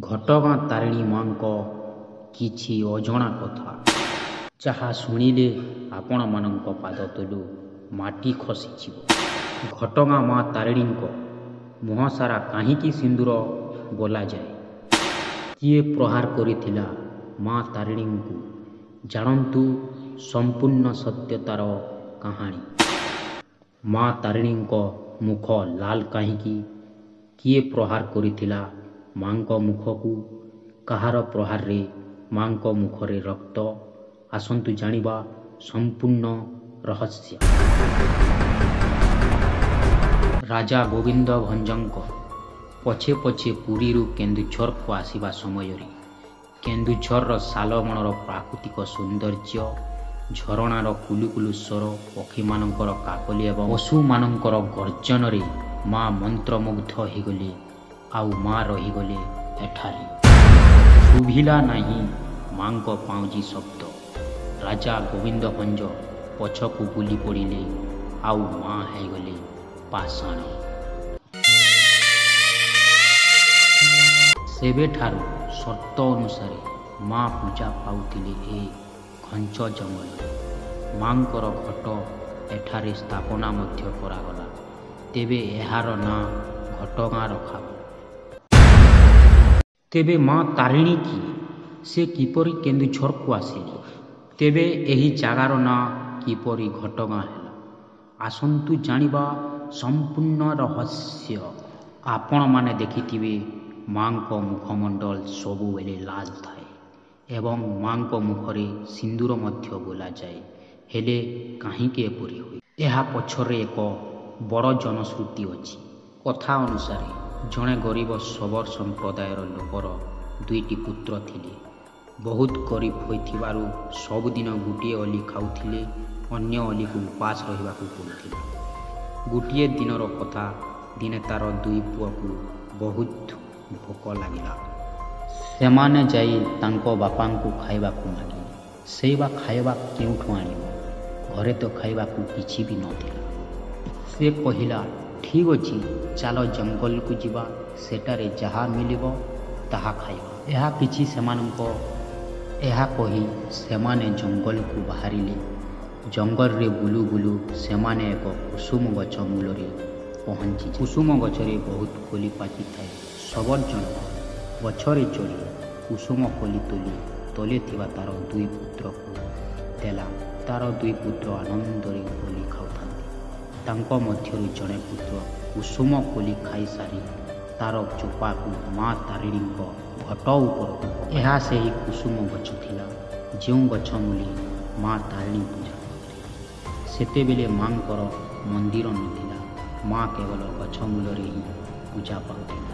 ଘଟଗାଁ ତାରିଣୀ ମା'ଙ୍କ କିଛି ଅଜଣା କଥା, ଯାହା ଶୁଣିଲେ ଆପଣମାନଙ୍କ ପାଦ ତଳୁ ମାଟି ଖସିଯିବ। ଘଟଗାଁ ମା' ତାରିଣୀଙ୍କ ମୁହଁ ସାରା କାହିଁକି ସିନ୍ଦୂର ବୋଲାଯାଏ? କିଏ ପ୍ରହାର କରିଥିଲା ମା' ତାରିଣୀଙ୍କୁ? ଜାଣନ୍ତୁ ସମ୍ପୂର୍ଣ୍ଣ ସତ୍ୟତାର କାହାଣୀ। ମା' ତାରିଣୀଙ୍କ ମୁଖ ଲାଲ କାହିଁକି? କିଏ ପ୍ରହାର କରିଥିଲା ମା'ଙ୍କ ମୁଖକୁ? କାହାର ପ୍ରହାରରେ ମା'ଙ୍କ ମୁଖରେ ରକ୍ତ? ଆସନ୍ତୁ ଜାଣିବା ସମ୍ପୂର୍ଣ୍ଣ ରହସ୍ୟ। ରାଜା ଗୋବିନ୍ଦ ଭଞ୍ଜଙ୍କ ପଛେ ପଛେ ପୁରୀରୁ କେନ୍ଦୁଝରକୁ ଆସିବା ସମୟରେ କେନ୍ଦୁଝରର ଶାଳବଣର ପ୍ରାକୃତିକ ସୌନ୍ଦର୍ଯ୍ୟ, ଝରଣାର କୁଲୁକୁଲୁ ସ୍ୱର, ପକ୍ଷୀମାନଙ୍କର କାକଳି ଏବଂ ପଶୁମାନଙ୍କର ଗର୍ଜନରେ ମା' ମନ୍ତ୍ରମୁଗ୍ଧ ହୋଇଗଲେ। ଆଉ ମା' ରହିଗଲେ ଏଠାରେ। ଶୁଭିଲା ନାହିଁ ମା'ଙ୍କ ପାଉଁଜି ଶବ୍ଦ। ରାଜା ଗୋବିନ୍ଦ ଭଞ୍ଜ ପଛକୁ ବୁଲି ପଡ଼ିଲେ, ଆଉ ମା' ହୋଇଗଲେ ପାଷାଣ। ସେବେଠାରୁ ସର୍ତ୍ତ ଅନୁସାରେ ମା' ପୂଜା ପାଉଥିଲେ ଏ ଘଞ୍ଚ ଜଙ୍ଗଲରେ। ମା'ଙ୍କର ଘଟ ଏଠାରେ ସ୍ଥାପନା ମଧ୍ୟ କରାଗଲା। ତେବେ ଏହାର ନାଁ ଘଟଗାଁ ରଖାଗଲା। ତେବେ ମା' ତାରିଣୀ କିଏ? ସେ କିପରି କେନ୍ଦୁଝରକୁ ଆସିଲେ? ତେବେ ଏହି ଜାଗାର ନାଁ କିପରି ଘଟଗାଁ ହେଲା? ଆସନ୍ତୁ ଜାଣିବା ସମ୍ପୂର୍ଣ୍ଣ ରହସ୍ୟ। ଆପଣମାନେ ଦେଖିଥିବେ ମା'ଙ୍କ ମୁଖମଣ୍ଡଳ ସବୁବେଳେ ଲାଲ ଥାଏ ଏବଂ ମା'ଙ୍କ ମୁଖରେ ସିନ୍ଦୂର ମଧ୍ୟ ବୋଲାଯାଏ। ହେଲେ କାହିଁକି ଏପରି ହୁଏ? ଏହା ପଛରେ ଏକ ବଡ଼ ଜନଶ୍ରୁତି ଅଛି। କଥା ଅନୁସାରେ ଜଣେ ଗରିବ ଶବର ସମ୍ପ୍ରଦାୟର ଲୋକର ଦୁଇଟି ପୁତ୍ର ଥିଲେ। ବହୁତ ଗରିବ ହୋଇଥିବାରୁ ସବୁଦିନ ଗୋଟିଏ ଓଳି ଖାଉଥିଲେ, ଅନ୍ୟ ଓଳିକୁ ଉପାସ ରହିବାକୁ ପଡ଼ୁଥିଲା। ଗୋଟିଏ ଦିନର କଥା, ଦିନେ ତାର ଦୁଇ ପୁଅକୁ ବହୁତ ଭୋକ ଲାଗିଲା। ସେମାନେ ଯାଇ ତାଙ୍କ ବାପାଙ୍କୁ ଖାଇବାକୁ ମାଗିଲେ। ସେ ବା ଖାଇବା କେଉଁଠୁ ଆଣିବ? ଘରେ ତ ଖାଇବାକୁ କିଛି ବି ନଥିଲା। ସେ କହିଲା, ଠିକ୍ ଅଛି, ଚାଲ ଜଙ୍ଗଲକୁ ଯିବା, ସେଠାରେ ଯାହା ମିଳିବ ତାହା ଖାଇବା। ଏହା କହି ସେମାନେ ଜଙ୍ଗଲକୁ ବାହାରିଲେ। ଜଙ୍ଗଲରେ ବୁଲୁ ବୁଲୁ ସେମାନେ ଏକ କୁସୁମ ଗଛ ମୂଳରେ ପହଞ୍ଚିଲେ। କୁସୁମ ଗଛରେ ବହୁତ କୋଳି ପାଚିଥାଏ। ଶବର ଜଣକ ଗଛରେ ଚଢ଼ି କୁସୁମ କୋଳି ତୋଳି ତଳେ ଥିବା ତାର ଦୁଇ ପୁତ୍ରକୁ ଦେଲା। ତାର ଦୁଇ ପୁତ୍ର ଆନନ୍ଦରେ କୋଳି ଖାଉଥାନ୍ତି। ତାଙ୍କ ମଧ୍ୟରୁ ଜଣେ ପୁତ୍ର କୁସୁମ କୋଳି ଖାଇସାରି ତାର ଚୋପାକୁ ମା' ତାରିଣୀଙ୍କ ଘଟ ଉପରକୁ ପକାଇଲା। ଏହା ସେହି କୁସୁମ ଗଛ ଥିଲା, ଯେଉଁ ଗଛ ମୂଳେ ମା' ତାରିଣୀ ପୂଜା ପାଉଥିଲେ। ସେତେବେଳେ ମା'ଙ୍କର ମନ୍ଦିର ନଥିଲା। ମା' କେବଳ ଗଛ ମୂଳରେ ହିଁ ପୂଜା ପାଉଥିଲେ।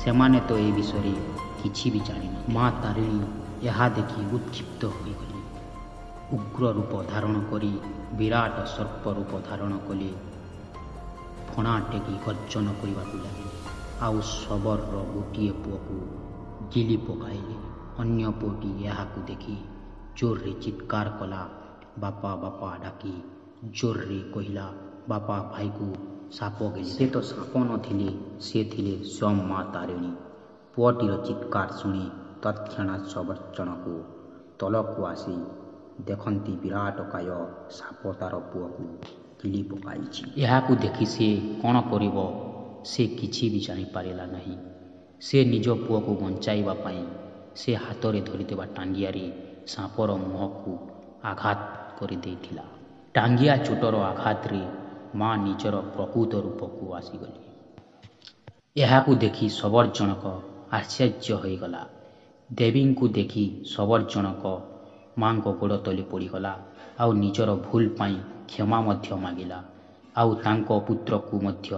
ସେମାନେ ତ ଏ ବିଷୟରେ କିଛି ବି ଜାଣିନଥିଲେ। ମା' ତାରିଣୀ ଏହା ଦେଖି ଉତ୍କ୍ଷିପ୍ତ ହୋଇଗଲେ। ଉଗ୍ର ରୂପ ଧାରଣ କରି ବିରାଟ ସର୍ପ ରୂପ ଧାରଣ କଲେ। ଫଣା ଟେକି ଗର୍ଜନ କରିବାକୁ ଲାଗିଲେ। ଆଉ ଶବରର ଗୋଟିଏ ପୁଅକୁ ଗିଳି ପକାଇଲେ। ଅନ୍ୟ ପୁଅଟି ଏହାକୁ ଦେଖି ଜୋରରେ ଚିତ୍କାର କଲା। ବାପା ବାପା ଡାକି ଜୋରରେ କହିଲା, ବାପା, ଭାଇକୁ ସାପ ଗିଳିଲା। ସେ ତ ସାପ ନଥିଲେ, ସେ ଥିଲେ ସ୍ୱୟଂ ମା' ତାରିଣୀ। ପୁଅଟିର ଚିତ୍କାର ଶୁଣି ତତ୍କ୍ଷଣାତ୍ ଶବର ଜଣକ ତଳକୁ ଆସି ଦେଖନ୍ତି ବିରାଟକାୟ ସାପ ତାର ପୁଅକୁ ଗିଳି ପକାଇଛି। ଏହାକୁ ଦେଖି ସେ କ'ଣ କରିବ ସେ କିଛି ବି ଜାଣିପାରିଲା ନାହିଁ। ସେ ନିଜ ପୁଅକୁ ବଞ୍ଚାଇବା ପାଇଁ ସେ ହାତରେ ଧରିଥିବା ଟାଙ୍ଗିଆରେ ସାପର ମୁହଁକୁ ଆଘାତ କରିଦେଇଥିଲା। ଟାଙ୍ଗିଆ ଚୋଟର ଆଘାତରେ ମା' ନିଜର ପ୍ରକୃତ ରୂପକୁ ଆସିଗଲେ। ଏହାକୁ ଦେଖି ଶବର ଜଣକ ଆଶ୍ଚର୍ଯ୍ୟ ହୋଇଗଲା। ଦେବୀଙ୍କୁ ଦେଖି ଶବର ଜଣକ ମା'ଙ୍କ ଗୋଡ଼ ତଳେ ପଡ଼ିଗଲା। ଆଉ ନିଜର ଭୁଲ ପାଇଁ କ୍ଷମା ମଧ୍ୟ ମାଗିଲା। ଆଉ ତାଙ୍କ ପୁତ୍ରକୁ ମଧ୍ୟ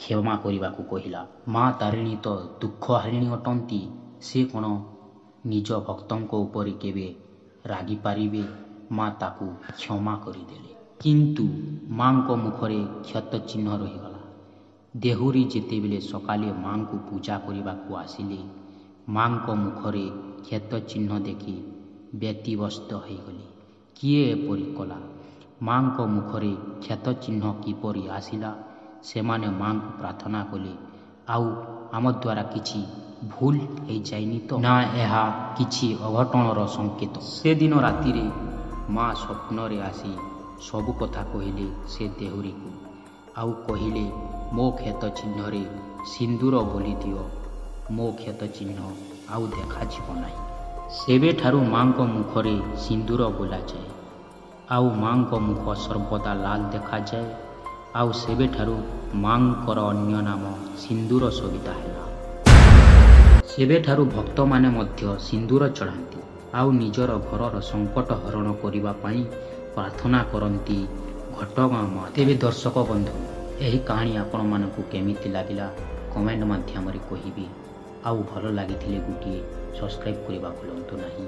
କ୍ଷମା କରିବାକୁ କହିଲା। ମା' ତାରିଣୀ ତ ଦୁଃଖହାରିଣୀ ଅଟନ୍ତି। ସେ କ'ଣ ନିଜ ଭକ୍ତଙ୍କ ଉପରେ କେବେ ରାଗିପାରିବେ? ମା' ତାକୁ କ୍ଷମା କରିଦେଲେ। କିନ୍ତୁ ମା'ଙ୍କ ମୁଖରେ କ୍ଷତ ଚିହ୍ନ ରହିଗଲା। ଦେହୁରୀ ଯେତେବେଳେ ସକାଳେ ମା'ଙ୍କୁ ପୂଜା କରିବାକୁ ଆସିଲେ, ମା'ଙ୍କ ମୁଖରେ କ୍ଷତ ଚିହ୍ନ ଦେଖି ବ୍ୟତିବ୍ୟସ୍ତ ହୋଇଗଲେ। କିଏ ଏପରି କଲା? ମା'ଙ୍କ ମୁଖରେ କ୍ଷତ ଚିହ୍ନ କିପରି ଆସିଲା? ସେମାନେ ମା'ଙ୍କୁ ପ୍ରାର୍ଥନା କଲେ, ଆଉ ଆମ ଦ୍ୱାରା କିଛି ଭୁଲ ହେଇଯାଇନି ତ? ନା, ଏହା କିଛି ଅଘଟଣର ସଂକେତ। ସେଦିନ ରାତିରେ ମା ସ୍ୱପ୍ନରେ ଆସି ସବୁ କଥା କହିଲେ ସେ ଦେହୁରୀକୁ। ଆଉ କହିଲେ, ମୋ କ୍ଷତ ଚିହ୍ନରେ ସିନ୍ଦୁର ବୋଳିଦିଅ, ମୋ କ୍ଷତ ଚିହ୍ନ ଆଉ ଦେଖାଯିବ ନାହିଁ। ସେବେଠାରୁ ମାଙ୍କ ମୁଖରେ ସିନ୍ଦୁର ବୋଳାଯାଏ, ଆଉ ମାଙ୍କ ମୁଖ ସର୍ବଦା ଲାଲ ଦେଖାଯାଏ। ଆଉ ସେବେଠାରୁ ମାଙ୍କର ଅନ୍ୟ ନାମ ସିନ୍ଦୁର ସବିତା ହେଲା। ସେବେଠାରୁ ଭକ୍ତମାନେ ମଧ୍ୟ ସିନ୍ଦୁର ଚଢ଼ାନ୍ତି ଆଉ ନିଜର ଘରର ସଙ୍କଟ ହରଣ କରିବା ପାଇଁ ପ୍ରାର୍ଥନା କରନ୍ତି ଘଟଗାଁ ମା। ତେବେ ଦର୍ଶକ ବନ୍ଧୁ, ଏହି କାହାଣୀ ଆପଣମାନଙ୍କୁ କେମିତି ଲାଗିଲା କମେଣ୍ଟ ମାଧ୍ୟମରେ କହିବେ। ଆଉ ଭଲ ଲାଗିଥିଲେ ଗୋଟିଏ ସବସ୍କ୍ରାଇବ୍ କରିବା ଭୁଲନ୍ତୁ ନାହିଁ।